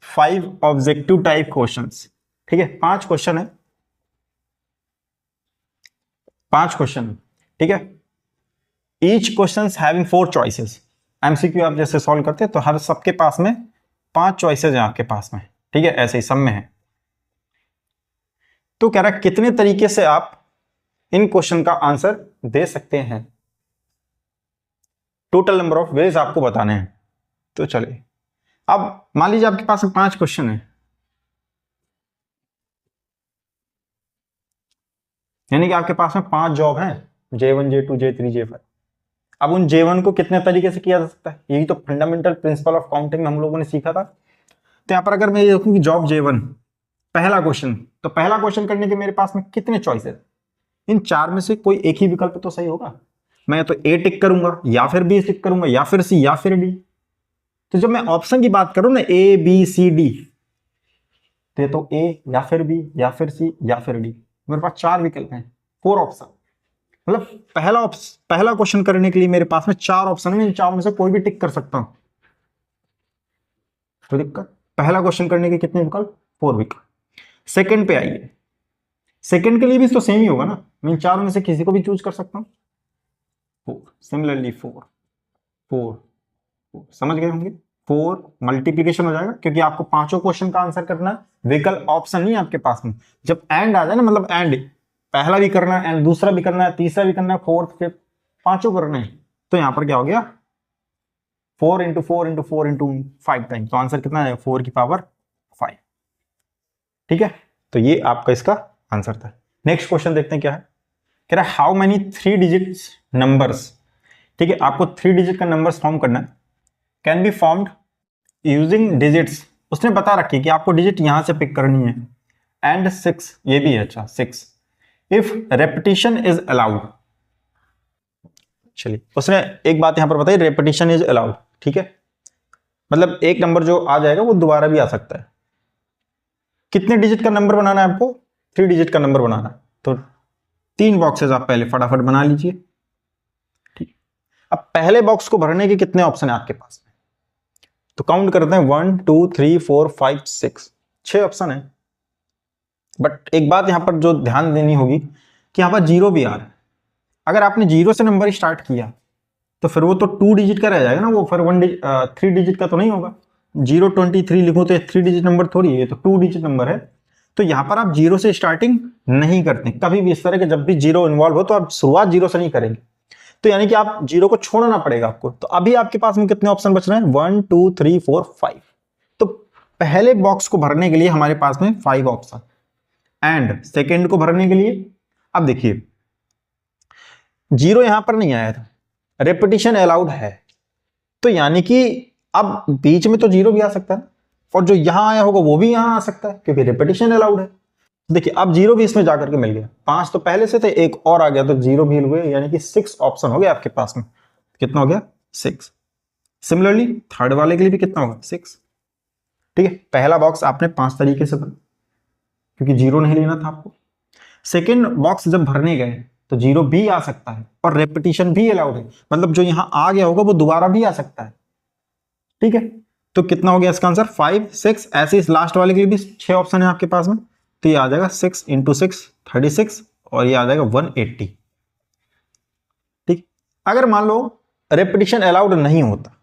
Speaker 1: 5 objective type questions. ठीक है, 5 क्वेश्चन है, 5 क्वेश्चन। ठीक है, each question having 4 choices. MCQ आप जैसे सॉल्व करते हैं तो हर सबके पास में 5 चॉइसेस हैं आपके पास में। ठीक है, ऐसे ही सब में है। तो कह रहा है कितने तरीके से आप इन क्वेश्चन का आंसर दे सकते हैं। टोटल नंबर ऑफ वेज आपको बताने हैं। तो चलिए, अब मान लीजिए आपके पास 5 क्वेश्चन है, यानी कि आपके पास में 5 जॉब हैं, J1 J2 J3 J5। अब उन J1 को कितने तरीके से किया जा सकता है? यही तो फंडामेंटल प्रिंसिपल ऑफ काउंटिंग हम लोगों ने सीखा था। तो यहां पर अगर मैं ये देखूं कि जॉब J1 पहला क्वेश्चन, तो पहला क्वेश्चन करने के मेरे पास में कितने चॉइसेस? इन 4 में से कोई एक ही विकल्प तो सही होगा। मैं तो A टिक करूंगा, या फिर B टिक करूंगा, या फिर C, या फिर D। तो जब मैं ऑप्शन की बात करूं ना, A B C D, तो A या फिर B या फिर C या फिर D, मेरे पास 4 विकल्प हैं, 4 ऑप्शन। मतलब पहला क्वेश्चन करने के लिए मेरे पास में 4 ऑप्शन है, इन 4 में से कोई भी टिक कर सकता हूं। तो दिक्कत, पहला क्वेश्चन करने के कितने विकल्प? 4 विकल्प। सेकंड पे आइए, सेकंड के लिए भी तो सेम ही होगा ना, मैं इन 4 में से किसी को भी चूज कर सकता हूं। 4, सिमिलरली 4 4 4, समझ गए होंगे। 4 मल्टीप्लीकेशन हो जाएगा, क्योंकि आपको पांचों क्वेश्चन का आंसर करना है, विकल्प ऑप्शन नहीं है आपके पास में। जब एंड आ जाए ना, मतलब एंड, पहला भी करना है, एंड दूसरा भी करना है, तीसरा भी करना है, फोर्थ फिफ्थ, पांचों करना है। तो यहां पर क्या हो गया? 4 × 4 × 4 × 5 टाइम। तो आंसर कितना है? 4 की पावर 5। ठीक है, तो ये आपका इसका आंसर था। नेक्स्ट क्वेश्चन देखते हैं क्या है। कह रहा है हाउ मेनी 3 डिजिट्स नंबर्स। ठीक है, आपको 3 डिजिट का नंबर्स फॉर्म करना है। Can be formed using digits. उसने बता रखी है कि आपको डिजिट यहां से पिक करनी है। एंड 6, ये भी है, अच्छा 6 इफ रेपिटेशन इज अलाउड। चलिए, उसने एक बात यहां पर बताई, रेपिटेशन इज अलाउड। ठीक है, मतलब एक नंबर जो आ जाएगा वो दोबारा भी आ सकता है। कितने डिजिट का नंबर बनाना है आपको? 3 डिजिट का नंबर बनाना है। तो 3 बॉक्सेस आप पहले फटाफट बना लीजिए। ठीक, अब पहले बॉक्स को भरने के कितने ऑप्शन है आपके पास? तो काउंट करते हैं 1 2 3 4 5 6 ऑप्शन है। बट एक बात यहां पर जो ध्यान देनी होगी कि यहां पर जीरो भी आ रहा है। अगर आपने जीरो से नंबर स्टार्ट किया तो फिर वो तो 2 डिजिट का रह जाएगा ना, वो फिर 3 डिजिट का तो नहीं होगा। 023 लिखो तो 3 डिजिट नंबर थोड़ी है, तो 2 डिजिट नंबर है। तो यहां पर आप जीरो से स्टार्टिंग नहीं करते कभी भी। इस तरह के जब भी जीरो इन्वॉल्व हो तो आप शुरुआत जीरो से नहीं करेंगे। तो यानी कि आप जीरो को छोड़ना पड़ेगा आपको। तो अभी आपके पास में कितने ऑप्शन बच रहे हैं? 1 2 3 4 5। तो पहले बॉक्स को भरने के लिए हमारे पास में 5 ऑप्शन, एंड सेकेंड को भरने के लिए अब देखिए जीरो यहां पर नहीं आया था, रेपिटेशन अलाउड है। तो यानी कि अब बीच में तो जीरो भी आ सकता है और जो यहां आया होगा वो भी यहां आ सकता है क्योंकि रेपिटेशन अलाउड है। देखिए अब जीरो भी इसमें जाकर के मिल गया। 5 तो पहले से थे, एक और आ गया तो जीरो भी हुए, यानी कि 6 ऑप्शन हो गया आपके पास में। कितना हो गया? 6। सिमिलरली थर्ड वाले के लिए भी कितना होगा? 6। ठीक है, पहला बॉक्स आपने 5 तरीके से भरा क्योंकि जीरो नहीं लेना था आपको। सेकेंड बॉक्स जब भरने गए तो जीरो भी आ सकता है और रेपिटेशन भी अलाउड है, मतलब जो यहां आ गया होगा वो दोबारा भी आ सकता है। ठीक है, तो कितना हो गया इसका आंसर? 5 6। ऐसे इस लास्ट वाले के लिए भी 6 ऑप्शन है आपके पास में। तो ये आ जाएगा 6 × 6 36 और ये आ जाएगा 180। ठीक, अगर मान लो रेपिटेशन अलाउड नहीं होता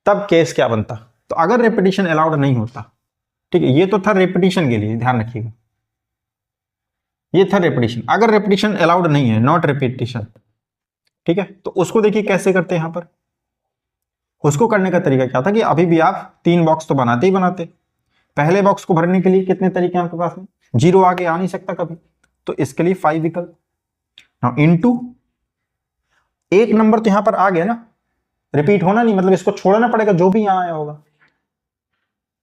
Speaker 1: तब केस क्या बनता? तो अगर रेपिटेशन अलाउड नहीं होता, ठीक है, ये तो था रेपिटेशन के लिए, ध्यान रखिएगा, ये था रेपिटेशन। अगर रेपिटेशन अलाउड नहीं है, नॉट रेपिटेशन, ठीक है, तो उसको देखिए कैसे करते हैं यहां पर। उसको करने का तरीका क्या था कि अभी भी आप 3 बॉक्स तो बनाते ही बनाते। पहले बॉक्स को भरने के लिए कितने तरीके हैं आपके पास में? जीरो आगे आ नहीं सकता कभी, तो इसके लिए 5 विकल्प। नाउ इनटू एक नंबर तो यहां पर आ गया ना, रिपीट होना नहीं, मतलब इसको छोड़ना पड़ेगा जो भी यहां आया होगा।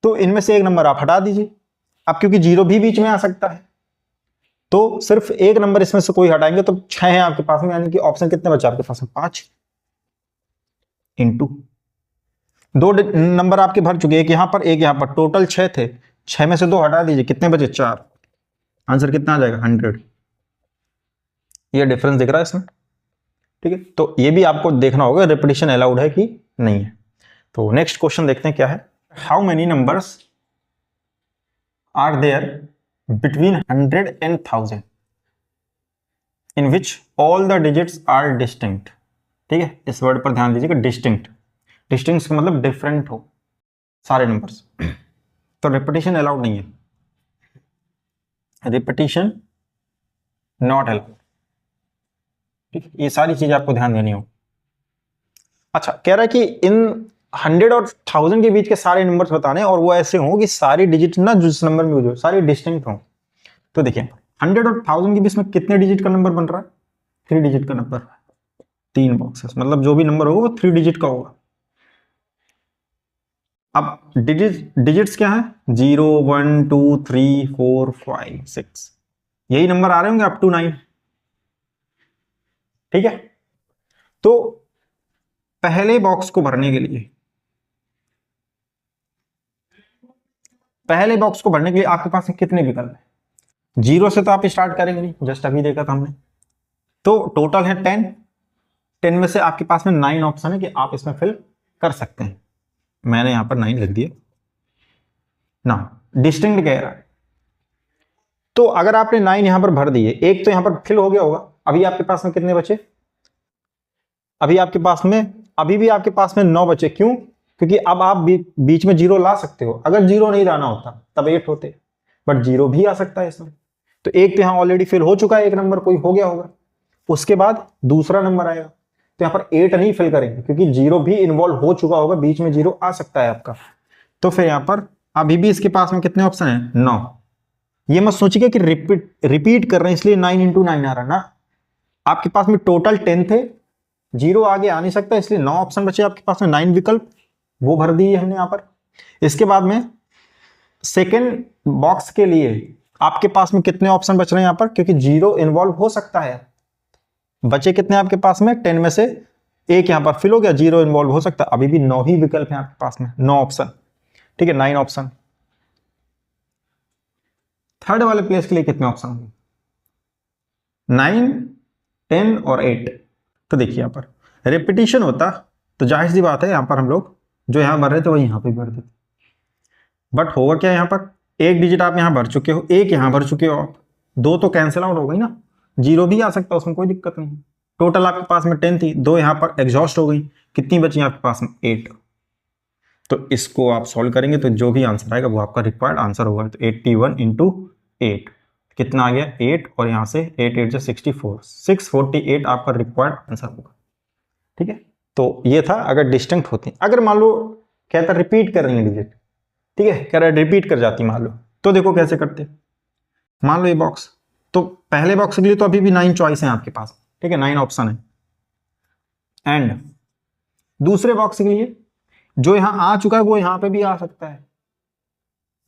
Speaker 1: तो इनमें से एक नंबर आप हटा दीजिए। अब क्योंकि जीरो भी बीच में आ सकता है तो सिर्फ एक नंबर इसमें से कोई हटाएंगे तो 6 है आपके पास में, यानी कि ऑप्शन कितने बचे आपके पास में? 5 इंटू 2 नंबर आपके भर चुके, एक यहां पर एक यहां पर, टोटल 6 थे। 6 में से 2 हटा दीजिए, कितने बचे? 4। आंसर कितना आ जाएगा? 100। ये डिफरेंस दिख रहा है इसमें? ठीक है, तो ये भी आपको देखना होगा रिपीटिशन अलाउड है कि नहीं है। तो नेक्स्ट क्वेश्चन देखते हैं क्या है। How many numbers are there between 100 and 1000 in which all the digits are distinct। ठीक है, इस वर्ड पर ध्यान दीजिएगा, डिस्टिंक्ट। डिस्टिंक्ट का मतलब डिफरेंट हो सारे नंबर्स। तो रिपीटिशन अलाउड नहीं है, रिपीटिशन नॉट अलाउड। ठीक, ये सारी चीज आपको ध्यान देनी हो। अच्छा, कह रहा है कि इन 100 और 1000 के बीच के सारे नंबर्स बताने और वो ऐसे हों कि सारी डिजिट ना जिस नंबर में यूज हो सारी डिस्टिंक्ट हो। तो देखिए 100 और 1000 के बीच में कितने डिजिट का नंबर बन रहा है? 3 डिजिट का नंबर। 3 बॉक्सेस, मतलब जो भी नंबर होगा वो 3 डिजिट का होगा। अब डिजिट्स क्या है? 0 1 2 3 4 5 6, यही नंबर आ रहे होंगे अप टू 9। ठीक है, तो पहले बॉक्स को भरने के लिए, पहले बॉक्स को भरने के लिए आपके पास कितने विकल्प है? जीरो से तो आप स्टार्ट करेंगे नहीं, जस्ट अभी देखा था हमने। तो टोटल है 10। 10 में से आपके पास में 9 ऑप्शन है कि आप इसमें फिल कर सकते हैं। मैंने यहां पर 9 लिख दिया ना। डिस्टिंक्ट कह रहा है, तो अगर आपने 9 यहां पर भर दिए, एक तो यहां पर फिल हो गया होगा। अभी आपके पास में कितने बचे? अभी आपके पास में अभी भी आपके पास में 9 बचे। क्यों? क्योंकि अब आप बीच में जीरो ला सकते हो। अगर जीरो नहीं लाना होता तब 8 होते, बट जीरो भी आ सकता है इसमें। तो एक तो यहां ऑलरेडी फिल हो चुका है, एक नंबर कोई हो गया होगा, उसके बाद दूसरा नंबर आएगा। तो यहां पर 8 नहीं फिल करेंगे क्योंकि जीरो भी इन्वॉल्व हो चुका होगा, बीच में जीरो आ सकता है आपका। तो फिर यहां पर अभी भी इसके पास में कितने ऑप्शन है? 9। ये मत सोचिए कि रिपीट कर रहे हैं इसलिए 9 × 9 आ रहा ना। आपके पास में टोटल 10 थे, जीरो आगे आ नहीं सकता इसलिए 9 ऑप्शन बचे आपके पास में, 9 विकल्प वो भर दिए हमने यहां पर। इसके बाद में सेकेंड बॉक्स के लिए आपके पास में कितने ऑप्शन बच रहे हैं यहां पर? क्योंकि जीरो इन्वॉल्व हो सकता है। बचे कितने आपके पास में? 10 में से एक यहाँ पर फिल हो गया, 0 इन्वॉल्व हो सकता है, अभी भी 9 ही विकल्प है आपके पास में, 9 ऑप्शन, ठीक है, 9 ऑप्शन। थर्ड वाले प्लेस के लिए कितने ऑप्शन होंगे? 9, 10 और 8। तो देखिए यहाँ पर रिपीटिशन होता तो जाहिर सी बात है यहाँ पर हम लोग जो यहाँ भर रहे थे वही यहाँ पे भर देते, बट होगा क्या, यहाँ पर एक डिजिट आप यहाँ भर चुके हो, एक यहाँ भर चुके हो आप, 2 तो कैंसिल आउट हो गई ना, 0 भी आ सकता है उसमें कोई दिक्कत नहीं। टोटल आपके पास में 10 थी, 2 यहाँ पर एग्जॉस्ट हो गई, कितनी बची आपके पास में? 8। तो इसको आप सॉल्व करेंगे तो जो भी आंसर आएगा वो आपका रिक्वायर्ड आंसर होगा। तो 81 इंटू 8 कितना आ गया? 8, और यहाँ से 8 8 से 64, 648 आपका रिक्वायर्ड आंसर होगा, ठीक है। तो ये था अगर डिस्टिंक्ट होती, अगर मान लो कहता रिपीट कर रही है डिजिट, ठीक है, कह रहा है रिपीट कर जाती मान लो, तो देखो कैसे करते। मान लो ये बॉक्स, तो पहले बॉक्स के लिए तो अभी भी 9 चॉइस है आपके पास, ठीक है, 9 ऑप्शन है, एंड दूसरे बॉक्स के लिए जो यहां आ चुका है वो यहां पे भी आ सकता है,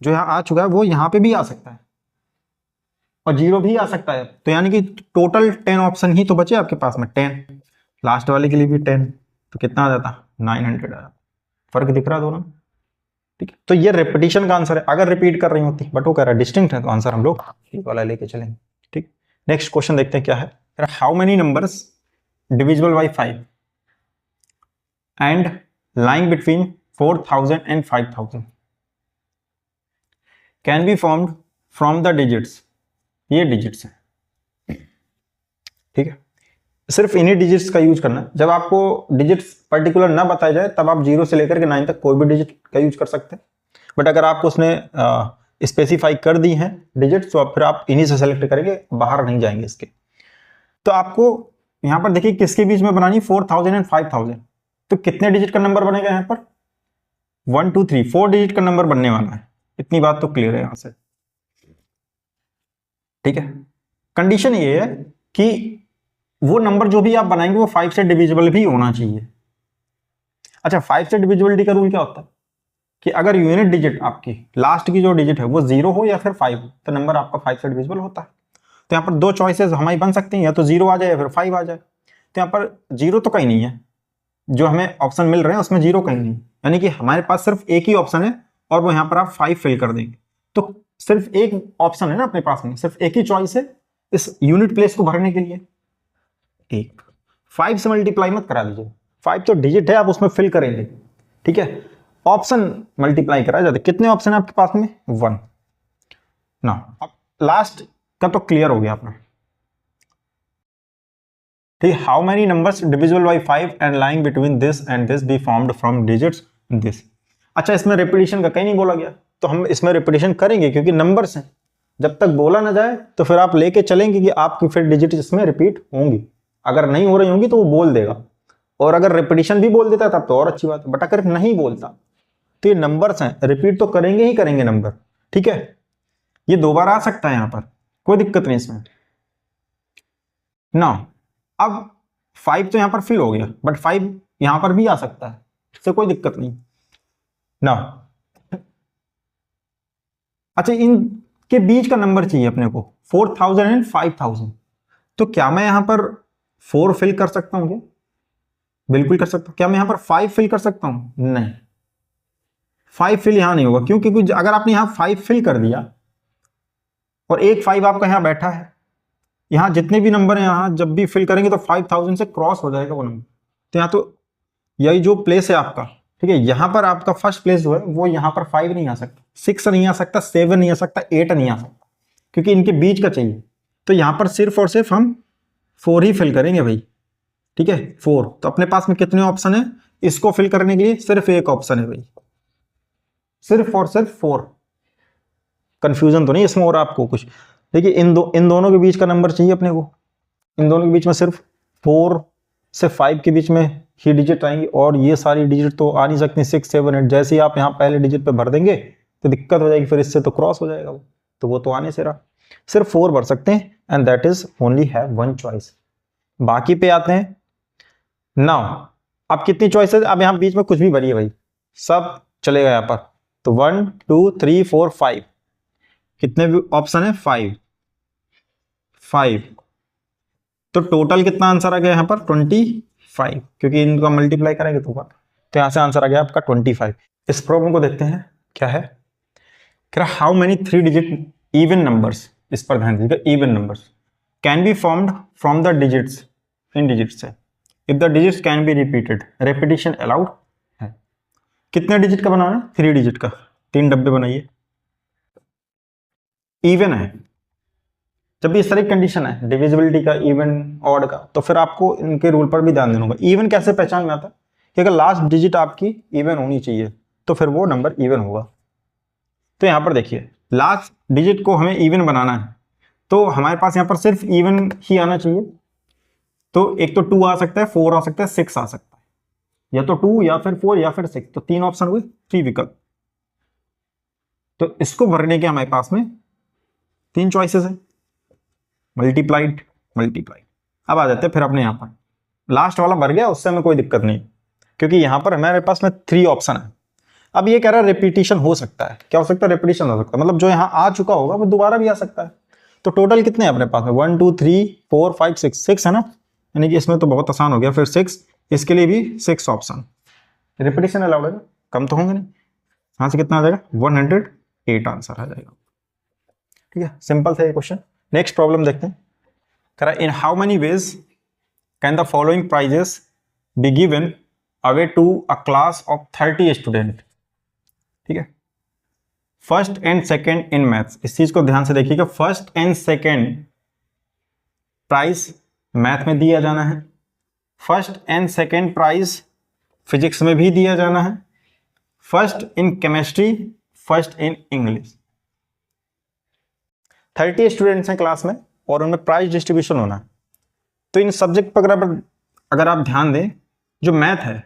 Speaker 1: जो यहां आ चुका है वो यहां पे भी आ सकता है, और 0 भी आ सकता है, तो यानी कि टोटल 10 ऑप्शन ही तो बचे आपके पास में, 10। लास्ट वाले के लिए भी 10, तो कितना आ जाता? 900 आ जाता। फर्क दिख रहा दोनों, ठीक है। तो ये रिपीटिशन का आंसर है, अगर रिपीट कर रही होती, बट वो कह रहा है डिस्टिंक्ट है, तो आंसर हम लोग ये वाला लेके चलेंगे, ठीक। नेक्स्ट क्वेश्चन देखते हैं क्या है। How many numbers divisible by 5 and lying between 4000 and 5000 can be formed from the digits। ये डिजिट्स है, ठीक है, सिर्फ इन्हीं डिजिट्स का यूज करना है। जब आपको डिजिट्स पर्टिकुलर ना बताया जाए तब आप 0 से लेकर के 9 तक कोई भी डिजिट का यूज कर सकते हैं, बट अगर आपको उसने स्पेसिफाई कर दी है डिजिट्स तो फिर आप इन्हीं से सेलेक्ट करेंगे, बाहर नहीं जाएंगे इसके। तो आपको यहां पर देखिए किसके बीच में बनानी, 4000 एंड 5000, तो कितने डिजिट का नंबर बनेगा यहाँ पर? 1 2 3 4 डिजिट का नंबर बनने वाला है, इतनी बात तो क्लियर है यहां से, ठीक है। कंडीशन ये है कि वो नंबर जो भी आप बनाएंगे वो 5 से डिविजिबल भी होना चाहिए। अच्छा, 5 से डिविजिबिलिटी का रूल क्या होता है कि अगर यूनिट डिजिट आपकी लास्ट की जो डिजिट है वो 0 हो या फिर 5 हो तो नंबर आपका 5 से डिविजिबल होता है। तो यहाँ पर 2 चॉइसेस हमारी बन सकती हैं, या तो 0 आ जाए या फिर 5 आ जाए। तो यहाँ पर 0 तो कहीं नहीं है, जो हमें ऑप्शन मिल रहे हैं उसमें 0 कहीं नहीं, यानी कि हमारे पास सिर्फ एक ही ऑप्शन है और वो यहाँ पर आप 5 फिल कर देंगे। तो सिर्फ एक ऑप्शन है ना अपने पास में, सिर्फ एक ही चॉइस है इस यूनिट प्लेस को भरने के लिए, एक। 5 से मल्टीप्लाई मत करा दीजिए, 5 तो डिजिट है, आप उसमें फिल करेंगे, ठीक है। ऑप्शन मल्टीप्लाई कराया जाता है। कितने ऑप्शन है आपके पास में? 1 ना। अब लास्ट का तो क्लियर हो गया अपना, ठीक है। How many numbers divisible by 5 and lying between this and this B formed from digits this. अच्छा, इसमें रिपीटिशन का कहीं नहीं बोला गया, तो हम इसमें रिपीटिशन करेंगे क्योंकि नंबर्स हैं, जब तक बोला ना जाए तो फिर आप लेके चलेंगे कि आपकी फिर डिजिट इसमें रिपीट होंगी। अगर नहीं हो रही होंगी तो वो बोल देगा, और अगर रिपीटिशन भी बोल देता तब तो और अच्छी बात है, बट अगर नहीं बोलता तो ये नंबर्स हैं, रिपीट तो करेंगे ही करेंगे नंबर, ठीक है। ये 2 बार आ सकता है यहां पर, कोई दिक्कत नहीं इसमें ना। अब 5 तो यहां पर फिल हो गया, बट 5 यहां पर भी आ सकता है, इससे कोई दिक्कत नहीं ना। अच्छा, इनके बीच का नंबर चाहिए अपने को, 4000 एंड 5000। तो क्या मैं यहां पर 4 फिल कर सकता हूं क्या? बिल्कुल कर सकता हूं। क्या मैं यहां पर 5 फिल कर सकता हूं? नहीं, 5 फिल यहां नहीं होगा, क्योंकि अगर आपने यहां 5 फिल कर दिया और एक 5 आपका यहां बैठा है, यहां जितने भी नंबर हैं यहां जब भी फिल करेंगे तो 5000 से क्रॉस हो जाएगा वो नंबर। तो यहां तो यही जो प्लेस है आपका, ठीक है, यहां पर आपका फर्स्ट प्लेस जो है वो यहां पर 5 नहीं आ सकता, 6 नहीं आ सकता, 7 नहीं आ सकता, 8 नहीं आ सकता, क्योंकि इनके बीच का चाहिए। तो यहां पर सिर्फ और सिर्फ हम 4 ही फिल करेंगे भाई, ठीक है, 4। तो अपने पास में कितने ऑप्शन है इसको फिल करने के लिए? सिर्फ एक ऑप्शन है भाई, सिर्फ और सिर्फ 4। कंफ्यूजन तो नहीं इसमें और आपको कुछ? देखिए इन दोनों के बीच का नंबर चाहिए अपने को, इन दोनों के बीच में सिर्फ 4 से 5 के बीच में ही डिजिट आएंगी, और ये सारी डिजिट तो आ नहीं सकती 6 7 8। जैसे ही आप यहाँ पहले डिजिट पे भर देंगे तो दिक्कत हो जाएगी, फिर इससे तो क्रॉस हो जाएगा वो, तो वो तो आने से रहा। सिर्फ 4 भर सकते हैं, and that is only have 1 choice. बाकी पे आते हैं नाउ। अब कितनी चॉइसेस? अब यहाँ बीच में कुछ भी भरिए भाई, सब चलेगा यहाँ पर। तो 1 2 3 4 5, कितने ऑप्शन है? 5। तो टोटल कितना आंसर आ गया यहाँ पर? 25। 5, क्योंकि इनका मल्टीप्लाई करेंगे तो यहाँ से आंसर आ गया आपका 25। इस प्रॉब्लम को देखते हैं क्या है। कह रहा how many 3 digit even numbers, इस पर ध्यान दीजिएगा, even numbers can be formed from the digits, इन डिजिट्स से, if the digits can be repeated, repetition allowed है। कितने डिजिट का बनाना है? 3 डिजिट का, 3 डब्बे बनाइए। इवन है, जब भी इस तरह की कंडीशन है डिविजिबिलिटी का, इवन ऑड का, तो फिर आपको इनके रूल पर भी ध्यान देना होगा। इवन कैसे पहचान में आता है कि अगर लास्ट डिजिट आपकी इवन होनी चाहिए तो फिर वो नंबर इवन होगा। तो यहां पर देखिए लास्ट डिजिट को हमें इवन बनाना है, तो हमारे पास यहां पर सिर्फ इवन ही आना चाहिए। तो एक तो 2 आ सकता है, 4 आ सकता है, 6 आ सकता है, या तो 2 या फिर 4 या फिर 6, तो 3 ऑप्शन हुए, 3 विकल्प। तो इसको भरने के हमारे पास में 3 चॉइसेस है, मल्टीप्लाइड, मल्टीप्लाइड। अब आ जाते हैं फिर अपने यहाँ पर, लास्ट वाला भर गया, उससे हमें कोई दिक्कत नहीं, क्योंकि यहाँ पर हमारे पास में 3 ऑप्शन है। अब ये कह रहा है रेपिटेशन हो सकता है, क्या हो सकता है? रेपिटेशन हो सकता है, मतलब जो यहाँ आ चुका होगा वो दोबारा भी आ सकता है। तो टोटल कितने हैं अपने पास में? 1 2 3 4 5 6 है ना, यानी कि इसमें तो बहुत आसान हो गया। फिर 6, इसके लिए भी 6 ऑप्शन, रेपिटेशन अलाउड है, कम तो होंगे नहीं। यहाँ से कितना आ जाएगा? 108 आंसर आ जाएगा। ठीक है, सिंपल था ये क्वेश्चन। नेक्स्ट प्रॉब्लम देखते हैं। करा in how many ways can the following prizes be given away to a class of 30 student. ठीक है, first and second in maths, इस चीज को ध्यान से देखिएगा। First and second prize math में दिया जाना है, first and second prize physics में भी दिया जाना है, first in chemistry, first in English. 30 students हैं क्लास में और उनमें प्राइज डिस्ट्रीब्यूशन होना है। तो इन सब्जेक्ट पर अगर आप ध्यान दें, जो मैथ है,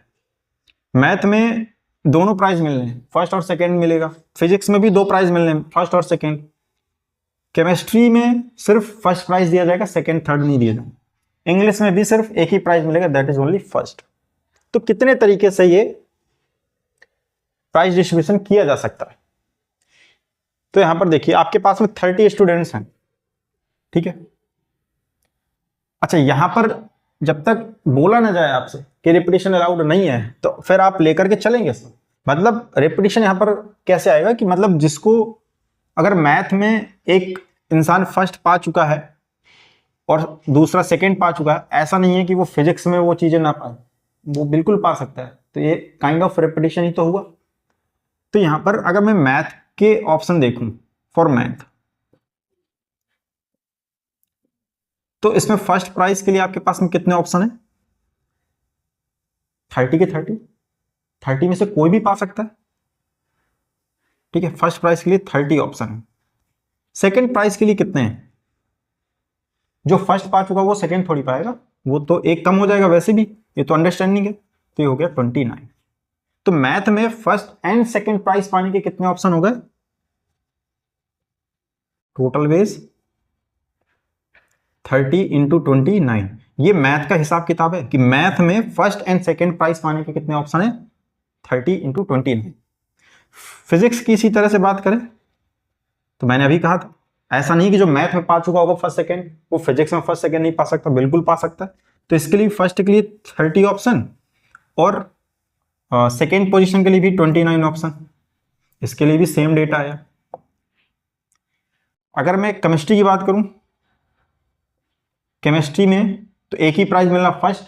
Speaker 1: मैथ में दोनों प्राइज मिलने हैं, फर्स्ट और सेकंड मिलेगा। फिजिक्स में भी 2 प्राइज मिलने हैं, फर्स्ट और सेकंड। केमिस्ट्री में सिर्फ फर्स्ट प्राइज दिया जाएगा, सेकंड थर्ड नहीं दिया जाएगा। इंग्लिश में भी सिर्फ एक ही प्राइज मिलेगा, दैट इज ओनली फर्स्ट। तो कितने तरीके से ये प्राइज डिस्ट्रीब्यूशन किया जा सकता है? तो यहां पर देखिए आपके पास में 30 स्टूडेंट्स हैं, ठीक है। अच्छा, यहां पर जब तक बोला ना जाए आपसे कि रेपिटेशन अलाउड नहीं है, तो फिर आप लेकर के चलेंगे। मतलब रेपिटेशन यहां पर कैसे आएगा कि मतलब जिसको, अगर मैथ में एक इंसान फर्स्ट पा चुका है और दूसरा सेकंड पा चुका है, ऐसा नहीं है कि वो फिजिक्स में वो चीजें ना पाए, वो बिल्कुल पा सकता है। तो ये काइंड ऑफ रेपिटेशन ही तो हुआ। तो यहां पर अगर मैं मैथ के ऑप्शन देखूं फॉर मैथ, तो इसमें फर्स्ट प्राइज के लिए आपके पास में कितने ऑप्शन है? 30 के 30 में से कोई भी पा सकता है, ठीक है। फर्स्ट प्राइज के लिए 30 ऑप्शन है। सेकंड प्राइज के लिए कितने हैं? जो फर्स्ट पा चुका वो सेकंड थोड़ी पाएगा, वो तो एक कम हो जाएगा वैसे भी, ये तो अंडरस्टैंडिंग है। तो ये हो गया 29। तो मैथ में फर्स्ट एंड सेकंड प्राइज पाने के कितने ऑप्शन हो गए? Total ways 30 into 29। ये मैथ का हिसाब किताब है कि मैथ में फर्स्ट एंड सेकंड प्राइज पाने के कितने ऑप्शन है? 30 इंटू 29। फिजिक्स की इसी तरह से बात करें तो मैंने अभी कहा था, ऐसा नहीं कि जो मैथ में पा चुका होगा फर्स्ट सेकंड, वो फिजिक्स में फर्स्ट सेकंड नहीं पा सकता, बिल्कुल पा सकता है। तो इसके लिए फर्स्ट के लिए 30 ऑप्शन और सेकेंड पोजीशन के लिए भी 29 ऑप्शन, इसके लिए भी सेम डेटा आया। अगर मैं केमिस्ट्री की बात करूं, केमिस्ट्री में तो एक ही प्राइज मिलना फर्स्ट,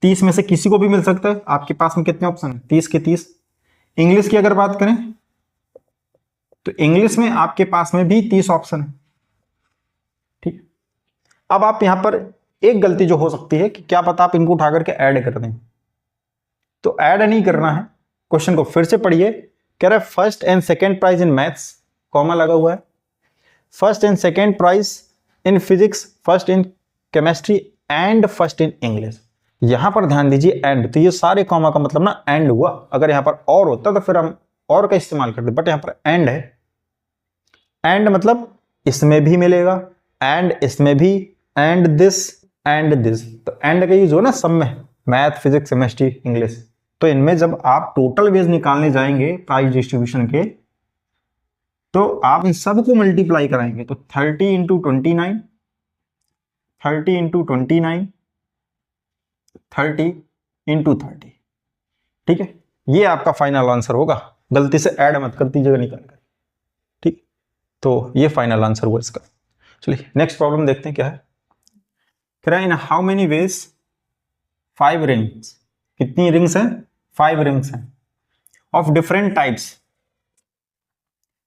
Speaker 1: 30 में से किसी को भी मिल सकता है। आपके पास में कितने ऑप्शन है? 30 के 30। इंग्लिश की अगर बात करें तो इंग्लिश में आपके पास में भी 30 ऑप्शन है, ठीक। अब आप यहां पर एक गलती जो हो सकती है कि क्या पता आप इनको उठा करके ऐड कर दें, तो ऐड नहीं करना है। क्वेश्चन को फिर से पढ़िए, कह रहा है first and second prize in maths, comma लगा हुआ है, first and second prize in physics, first in chemistry and first in English. यहां पर ध्यान दीजिए एंड, तो ये सारे कॉमा का मतलब ना एंड हुआ। अगर यहां पर और होता तो फिर हम और का इस्तेमाल करते, बट यहां पर एंड है। एंड मतलब इसमें भी मिलेगा, एंड इसमें भी, एंड दिस, एंड दिस। तो एंड का यूज हो ना सब में, मैथ, फिजिक्स, केमिस्ट्री, इंग्लिश। तो इनमें जब आप टोटल वेज निकालने जाएंगे प्राइस डिस्ट्रीब्यूशन के, तो आप इन सबको मल्टीप्लाई कराएंगे। तो 30 इंटू 29, 30 इंटू 29 30 × 30। ठीक है, ये आपका फाइनल आंसर होगा, गलती से ऐड मत कर दीजिएगा निकाल कर। ठीक, तो ये फाइनल आंसर हुआ इसका। चलिए नेक्स्ट प्रॉब्लम देखते हैं क्या है। कह रहा है in how many ways 5 rings, कितनी रिंग्स हैं? 5 रिंग्स हैं of different types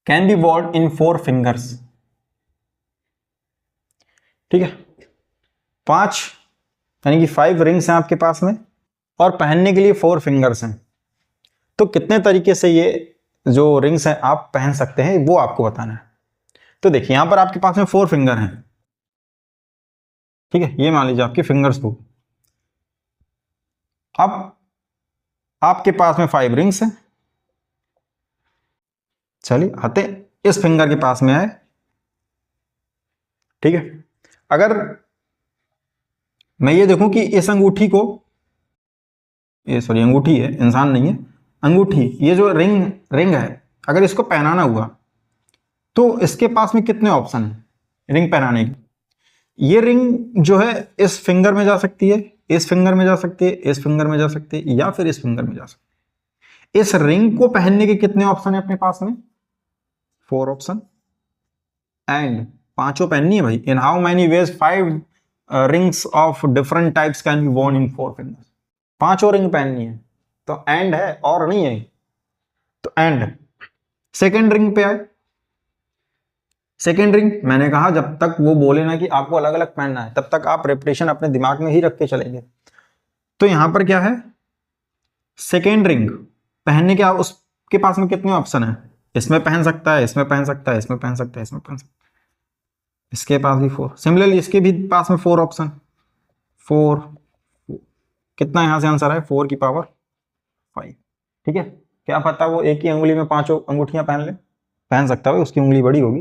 Speaker 1: can be worn in 4 fingers. ठीक है, 5 यानी कि 5 रिंग्स हैं आपके पास में और पहनने के लिए 4 फिंगर्स हैं। तो कितने तरीके से ये जो रिंग्स हैं आप पहन सकते हैं वो आपको बताना है। तो देखिए यहां पर आपके पास में 4 फिंगर हैं। ठीक है, ये मान लीजिए आपके फिंगर्स हो। अब आपके पास में 5 रिंग्स हैं। चलिए आते इस फिंगर के पास में आए। ठीक है, अगर मैं ये देखूं कि इस अंगूठी को, ये सॉरी अंगूठी है, इंसान नहीं है, अंगूठी, ये जो रिंग है, अगर इसको पहनाना हुआ तो इसके पास में कितने ऑप्शन हैं रिंग पहनाने के। ये रिंग जो है इस फिंगर में जा सकती है, इस फिंगर में जा सकती है, इस फिंगर में जा सकती है, या फिर इस फिंगर में जा सकती है। इस रिंग को पहनने के कितने ऑप्शन है अपने पास में? 4 ऑप्शन। एंड 5 पहननी है भाई। In how many ways 5 rings of different types can be worn in 4 fingers. 5 ring पहननी है, तो एंड है और नहीं है, तो एंड। सेकेंड रिंग पे आए। सेकेंड रिंग मैंने कहा जब तक वो बोले ना कि आपको अलग अलग पहनना है तब तक आप रेपिटेशन अपने दिमाग में ही रख के चलेंगे। तो यहां पर क्या है, सेकेंड रिंग पहनने के उसके पास में कितने ऑप्शन है? इसमें पहन सकता है, इसमें पहन सकता है, इसमें पहन सकता है, इसमें पहन सकता है, इसके पास भी 4। सिमिलरली इसके भी पास में 4 ऑप्शन। 4 कितना यहां से आंसर है? 4 की पावर 5। ठीक है, क्या पता वो एक ही अंगुली में 5 अंगूठियां पहन ले, पहन सकता है, उसकी उंगली बड़ी होगी,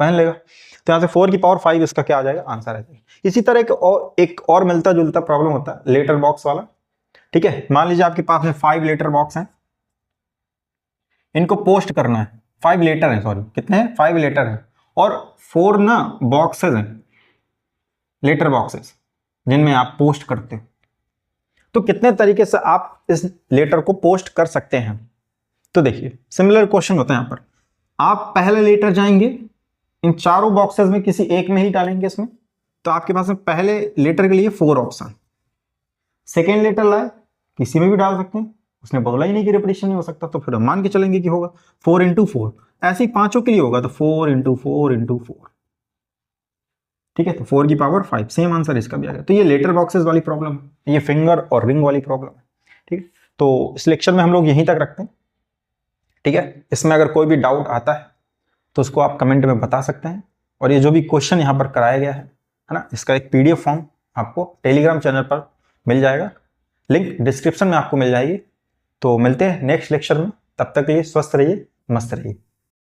Speaker 1: पहन लेगा। तो यहाँ से 4 की पावर 5 इसका क्या आ जाएगा? आंसर आ जाएगा। इसी तरह एक और मिलता जुलता प्रॉब्लम होता है लेटर बॉक्स वाला। ठीक है, मान लीजिए आपके पास में 5 लेटर बॉक्स हैं, इनको पोस्ट करना है। 5 लेटर है, सॉरी कितने हैं? 5 लेटर है और 4 ना बॉक्सेस हैं, लेटर बॉक्सेस जिनमें आप पोस्ट करते हो। तो कितने तरीके से आप इस लेटर को पोस्ट कर सकते हैं? तो देखिए सिमिलर क्वेश्चन होता है यहां पर। आप पहले लेटर जाएंगे, इन चारों बॉक्सेस में किसी एक में ही डालेंगे इसमें, तो आपके पास में पहले लेटर के लिए 4 ऑप्शन। सेकेंड लेटर लाए, किसी में भी डाल सकते हैं, उसने बोला ही नहीं कि रिपीटिशन नहीं हो सकता, तो फिर हम मान के चलेंगे कि होगा 4 × 4। ऐसे ही 5 के लिए होगा तो 4 × 4 × 4। ठीक है, तो 4 की पावर 5, सेम आंसर इसका भी आ गया। तो ये लेटर बॉक्सेस वाली प्रॉब्लम है, ये फिंगर और रिंग वाली प्रॉब्लम है। ठीक है, तो इस लेक्चर में हम लोग यहीं तक रखते हैं। ठीक है, इसमें अगर कोई भी डाउट आता है तो उसको आप कमेंट में बता सकते हैं। और ये जो भी क्वेश्चन यहाँ पर कराया गया है ना, इसका एक PDF फॉर्म आपको टेलीग्राम चैनल पर मिल जाएगा, लिंक डिस्क्रिप्शन में आपको मिल जाएगी। तो मिलते हैं नेक्स्ट लेक्चर में, तब तक के लिए स्वस्थ रहिए, मस्त रहिए।